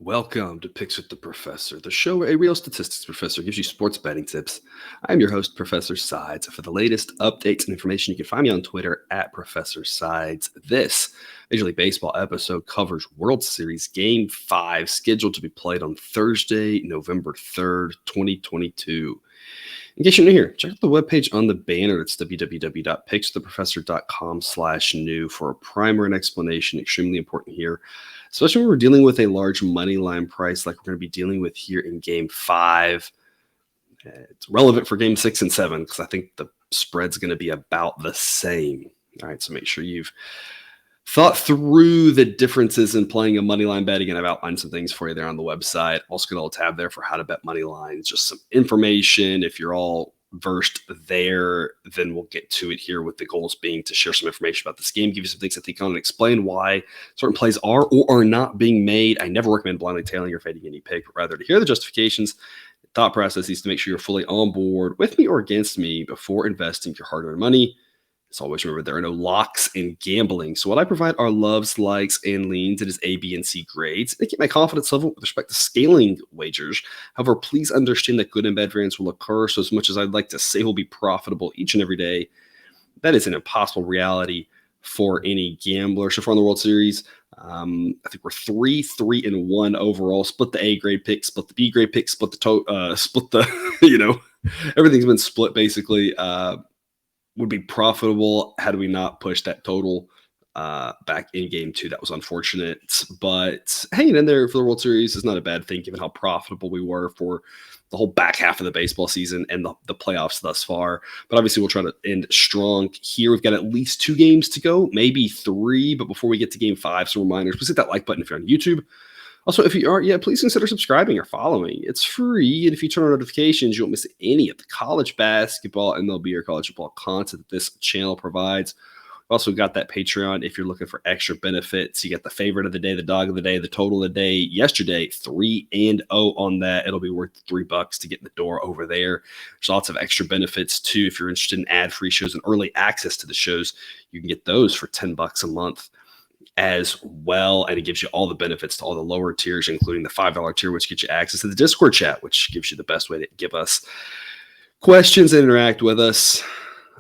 Welcome to Picks with the Professor, the show where a real statistics professor gives you sports betting tips. I'm your host, Professor Sides. For the latest updates and information, you can find me on Twitter at Professor Sides. This Major League Baseball episode covers World Series Game 5, scheduled to be played on Thursday, November 3rd, 2022. In case you're new here, check out the webpage on the banner. It's www.pickswiththeprofessor.com/new for a primer and explanation. Extremely important here, especially when we're dealing with a large money line price like we're going to be dealing with here in Game 5. It's relevant for Game 6 and 7 because I think the spread's going to be about the same. All right, so make sure you've thought through the differences in playing a money line betting, and I've outlined some things for you there on the website. Also got a little tab there for how to bet money lines, just some information. If you're all versed there, then we'll get to it here, with the goals being to share some information about this game, give you some things to think on, and explain why certain plays are or are not being made. I never recommend blindly tailing or fading any pick, but rather to hear the justifications, thought processes to make sure you're fully on board with me or against me before investing your hard-earned money. As always, remember, there are no locks in gambling. So what I provide are loves, likes, and leans. It is A, B, and C grades. They keep my confidence level with respect to scaling wagers. However, please understand that good and bad variance will occur. So as much as I'd like to say we'll be profitable each and every day, that is an impossible reality for any gambler. So far in the World Series, I think we're 3-3-1 overall. Split the A grade pick, split the B grade pick, split the everything's been split basically. Would be profitable had we not pushed that total back in Game 2. That was unfortunate, but hanging in there for the World Series is not a bad thing given how profitable we were for the whole back half of the baseball season and the playoffs thus far. But obviously we'll try to end strong here. We've got at least 2 games to go, maybe 3, but before we get to Game 5, some reminders. Please hit that like button if you're on YouTube. Also, if you aren't yet, please consider subscribing or following. It's free, and if you turn on notifications, you won't miss any of the college basketball, MLB, or college football content that this channel provides. We've also got that Patreon if you're looking for extra benefits. You got the favorite of the day, the dog of the day, the total of the day. Yesterday, 3-0 on that. It'll be worth $3 to get in the door over there. There's lots of extra benefits, too. If you're interested in ad-free shows and early access to the shows, you can get those for $10 a month as well, and it gives you all the benefits to all the lower tiers, including the $5 tier, which gets you access to the Discord chat, which gives you the best way to give us questions and interact with us.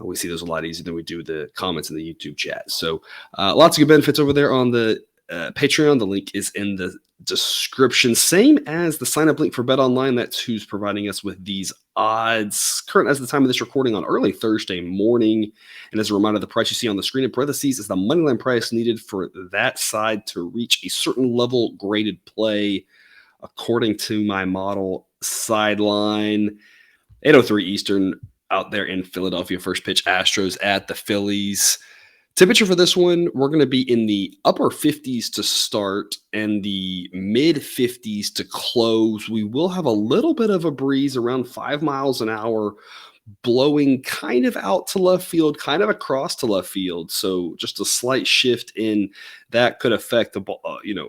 We see those a lot easier than we do the comments in the YouTube chat. So lots of good benefits over there on the Patreon. The link is in the description, same as the sign up link for Bet Online. That's who's providing us with these odds current as the time of this recording on early Thursday morning. And as a reminder, the price you see on the screen in parentheses is the moneyline price needed for that side to reach a certain level graded play according to my model. Sideline 8:03 Eastern out there in Philadelphia. First pitch, Astros at the Phillies. Temperature for this one, we're going to be in the upper 50s to start and the mid 50s to close. We will have a little bit of a breeze around 5 miles an hour, blowing kind of out to left field, kind of across to left field. So just a slight shift in that could affect the ball,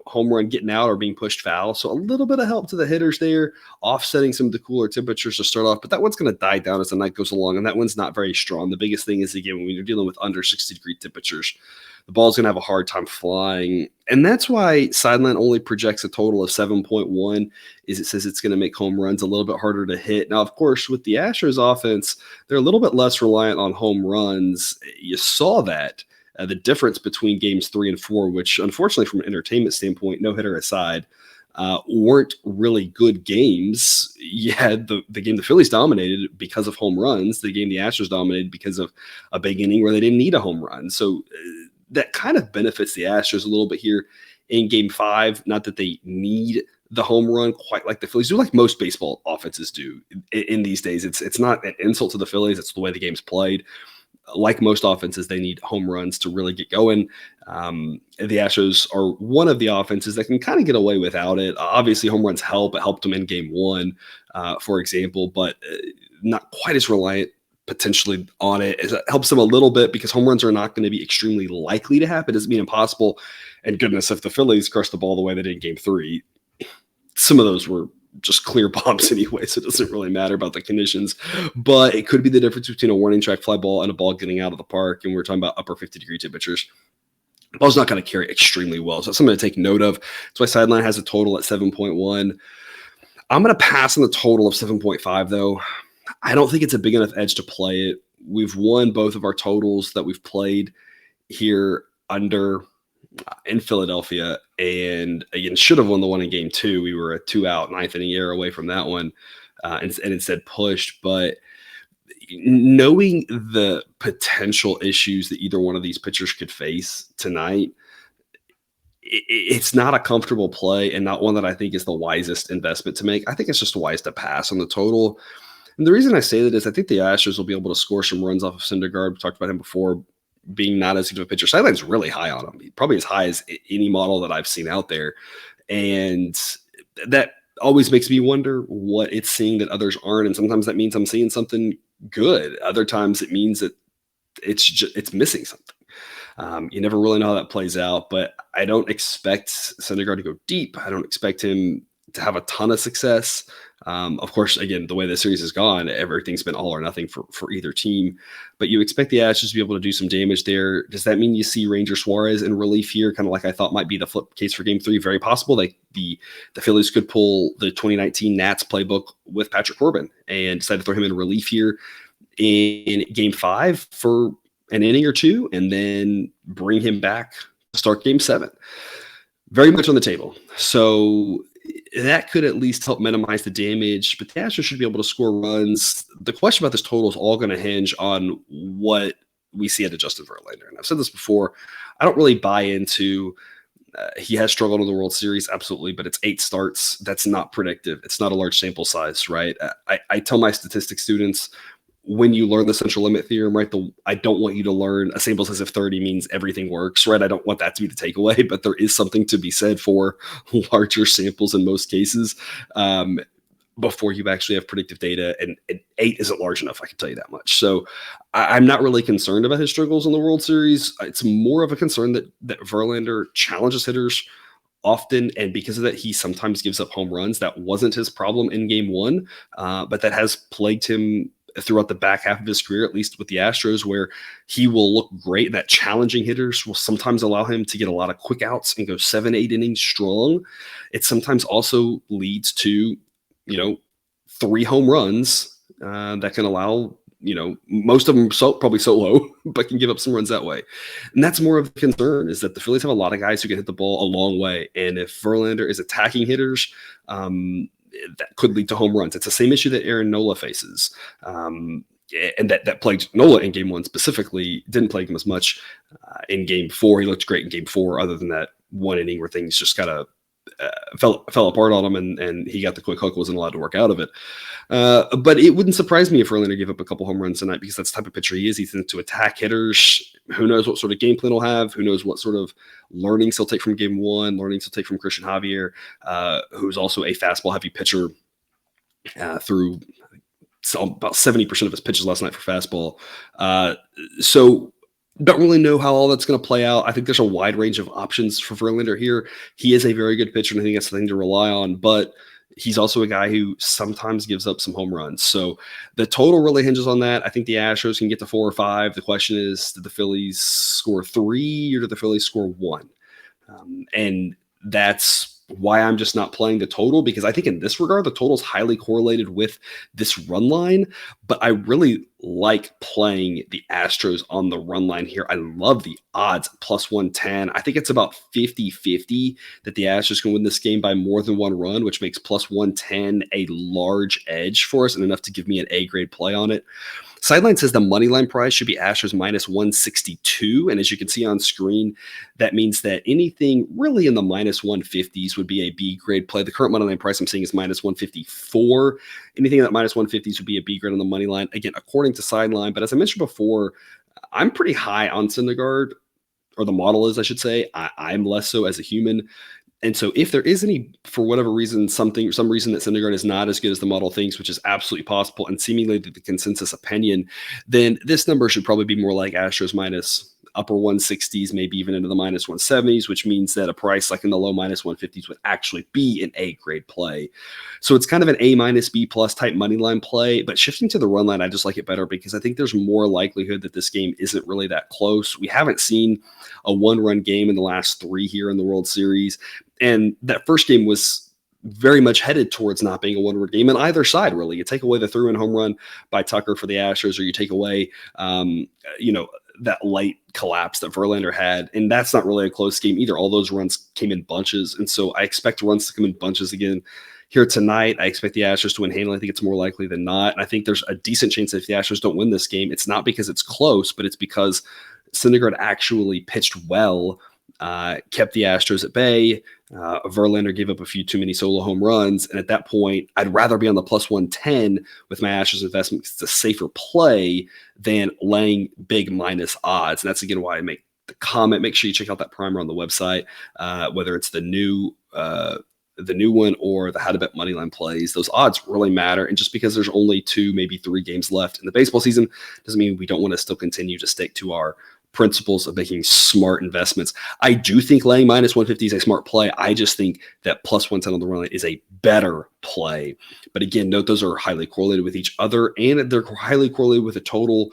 home run getting out or being pushed foul. So a little bit of help to the hitters there, offsetting some of the cooler temperatures to start off. But that one's going to die down as the night goes along, and that one's not very strong. The biggest thing is, again, when you're dealing with under 60-degree temperatures, the ball's going to have a hard time flying. And that's why Sideline only projects a total of 7.1, is it says it's going to make home runs a little bit harder to hit. Now, of course, with the Astros offense, they're a little bit less reliant on home runs. You saw that, the difference between games 3 and 4, which unfortunately from an entertainment standpoint, no hitter aside, weren't really good games. You had the game the Phillies dominated because of home runs. The game the Astros dominated because of a big inning where they didn't need a home run. So that kind of benefits the Astros a little bit here in Game 5. Not that they need the home run quite like the Phillies do, like most baseball offenses do in these days. It's not an insult to the Phillies. It's the way the game's played. Like most offenses, they need home runs to really get going. The Astros are one of the offenses that can kind of get away without it. Obviously, home runs help. It helped them in Game 1, for example, but not quite as reliant potentially on it. It helps them a little bit because home runs are not going to be extremely likely to happen. It doesn't mean impossible. And goodness, if the Phillies crushed the ball the way they did in Game 3, some of those were just clear bombs anyway, so it doesn't really matter about the conditions. But it could be the difference between a warning track fly ball and a ball getting out of the park, and we're talking about upper 50-degree temperatures. Ball's not going to carry extremely well. So that's something to take note of. That's why Sideline has a total at 7.1. I'm going to pass on the total of 7.5, though. I don't think it's a big enough edge to play it. We've won both of our totals that we've played here under in Philadelphia, and again, should have won the one in game 2. We were a 2-out, ninth inning error away from that one, and instead pushed. But knowing the potential issues that either one of these pitchers could face tonight, it's not a comfortable play and not one that I think is the wisest investment to make. I think it's just wise to pass on the total. And the reason I say that is I think the Astros will be able to score some runs off of Syndergaard. We talked about him before being not as good of a pitcher. Sideline's really high on him, probably as high as any model that I've seen out there. And that always makes me wonder what it's seeing that others aren't. And sometimes that means I'm seeing something good. Other times it means that it's missing something. You never really know how that plays out, but I don't expect Syndergaard to go deep. I don't expect him to have a ton of success. Of course, again, the way the series has gone, everything's been all or nothing for either team. But you expect the Astros to be able to do some damage there. Does that mean you see Ranger Suarez in relief here, kind of like I thought might be the flip case for Game 3? Very possible. Like the Phillies could pull the 2019 Nats playbook with Patrick Corbin and decide to throw him in relief here in Game 5 for an inning or two, and then bring him back to start Game 7. Very much on the table. So that could at least help minimize the damage, but the Astros should be able to score runs. The question about this total is all going to hinge on what we see out of Justin Verlander. And I've said this before, I don't really buy into he has struggled in the World Series, absolutely, but it's 8 starts. That's not predictive. It's not a large sample size, right? I tell my statistics students, when you learn the central limit theorem, right, I don't want you to learn a sample size of 30 means everything works, right? I don't want that to be the takeaway, but there is something to be said for larger samples in most cases before you actually have predictive data, and 8 isn't large enough, I can tell you that much. So I'm not really concerned about his struggles in the World Series. It's more of a concern that Verlander challenges hitters often, and because of that, he sometimes gives up home runs. That wasn't his problem in Game 1, but that has plagued him throughout the back half of his career, at least with the Astros, where he will look great. That challenging hitters will sometimes allow him to get a lot of quick outs and go 7-8 innings strong. It sometimes also leads to, 3 home runs that can allow, most of them probably solo, but can give up some runs that way. And that's more of a concern, is that the Phillies have a lot of guys who can hit the ball a long way. And if Verlander is attacking hitters, that could lead to home runs. It's the same issue that Aaron Nola faces. And that plagued Nola in Game 1 specifically, didn't plague him as much in Game 4. He looked great in Game 4, other than that one inning where things just kind of fell apart on him, and he got the quick hook, wasn't allowed to work out of it. But it wouldn't surprise me if Verlander gave up a couple home runs tonight, because that's the type of pitcher he is. He tends to attack hitters. Who knows what sort of game plan he'll have? Who knows what sort of learnings he'll take from Game 1, learnings he'll take from Christian Javier, who's also a fastball-heavy pitcher through about 70% of his pitches last night for fastball. So don't really know how all that's going to play out. I think there's a wide range of options for Verlander here. He is a very good pitcher, and I think that's the thing to rely on, but he's also a guy who sometimes gives up some home runs. So the total really hinges on that. I think the Astros can get to 4 or 5. The question is, did the Phillies score 3 or did the Phillies score 1? And that's why I'm just not playing the total, because I think in this regard, the total is highly correlated with this run line. But I really like playing the Astros on the run line here. I love the odds, plus 110. I think it's about 50-50 that the Astros can win this game by more than 1 run, which makes plus 110 a large edge for us and enough to give me an A-grade play on it. Sideline says the money line price should be Astros minus 162. And as you can see on screen, that means that anything really in the minus 150s would be a B grade play. The current money line price I'm seeing is minus 154. Anything in that minus 150s would be a B grade on the money line. Again, according to Sideline. But as I mentioned before, I'm pretty high on Syndergaard, or the model is, I should say. I'm less so as a human. And so if there is any, for whatever reason, some reason that Syndergaard is not as good as the model thinks, which is absolutely possible and seemingly the consensus opinion, then this number should probably be more like Astros minus upper 160s, maybe even into the minus 170s, which means that a price like in the low minus 150s would actually be an A grade play. So it's kind of an A minus B plus type money line play, but shifting to the run line, I just like it better because I think there's more likelihood that this game isn't really that close. We haven't seen a one-run game in the last 3 here in the World Series, and that first game was very much headed towards not being a one-run game on either side, really. You take away the 3-run home run by Tucker for the Astros, or you take away, that light collapse that Verlander had, and that's not really a close game either. All those runs came in bunches, and so I expect runs to come in bunches again here tonight. I expect the Astros to win handily. I think it's more likely than not. And I think there's a decent chance that if the Astros don't win this game, it's not because it's close, but it's because Syndergaard actually pitched well, kept the Astros at bay. Verlander gave up a few too many solo home runs. And at that point, I'd rather be on the plus 110 with my Astros investment because it's a safer play than laying big minus odds. And that's, again, why I make the comment. Make sure you check out that primer on the website, whether it's the new one or the how to bet moneyline plays. Those odds really matter. And just because there's only 2, maybe 3 games left in the baseball season doesn't mean we don't want to still continue to stick to our principles of making smart investments. I do think laying minus 150 is a smart play. I just think that plus 110 on the run line is a better play. But again, note those are highly correlated with each other, and they're highly correlated with a total.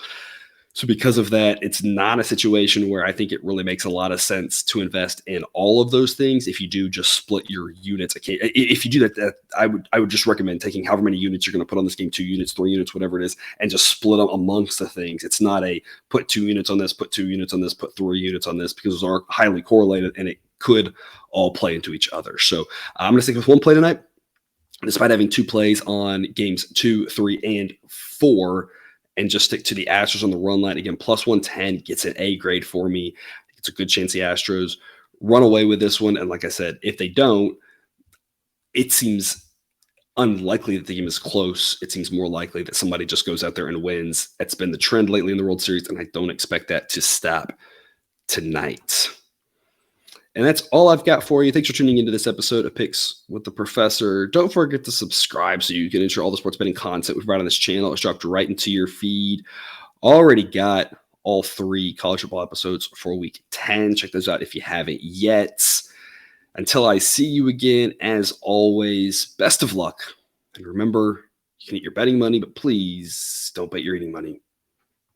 So because of that, it's not a situation where I think it really makes a lot of sense to invest in all of those things. If you do just split your units, if you do that, I would just recommend taking however many units you're going to put on this game, 2 units, 3 units, whatever it is, and just split them amongst the things. It's not a put 2 units on this, put 2 units on this, put 3 units on this, because those are highly correlated and it could all play into each other. So I'm going to stick with one play tonight, despite having 2 plays on games 2, 3, and 4. And just stick to the Astros on the run line. Again, plus 110 gets an A grade for me. I think it's a good chance the Astros run away with this one. And like I said, if they don't, it seems unlikely that the game is close. It seems more likely that somebody just goes out there and wins. That's been the trend lately in the World Series, and I don't expect that to stop tonight. And that's all I've got for you. Thanks for tuning into this episode of Picks with the Professor. Don't forget to subscribe so you can ensure all the sports betting content we provide on this channel is dropped right into your feed. Already got all 3 college football episodes for week 10. Check those out if you haven't yet. Until I see you again, as always, best of luck. And remember, you can eat your betting money, but please don't bet your eating money.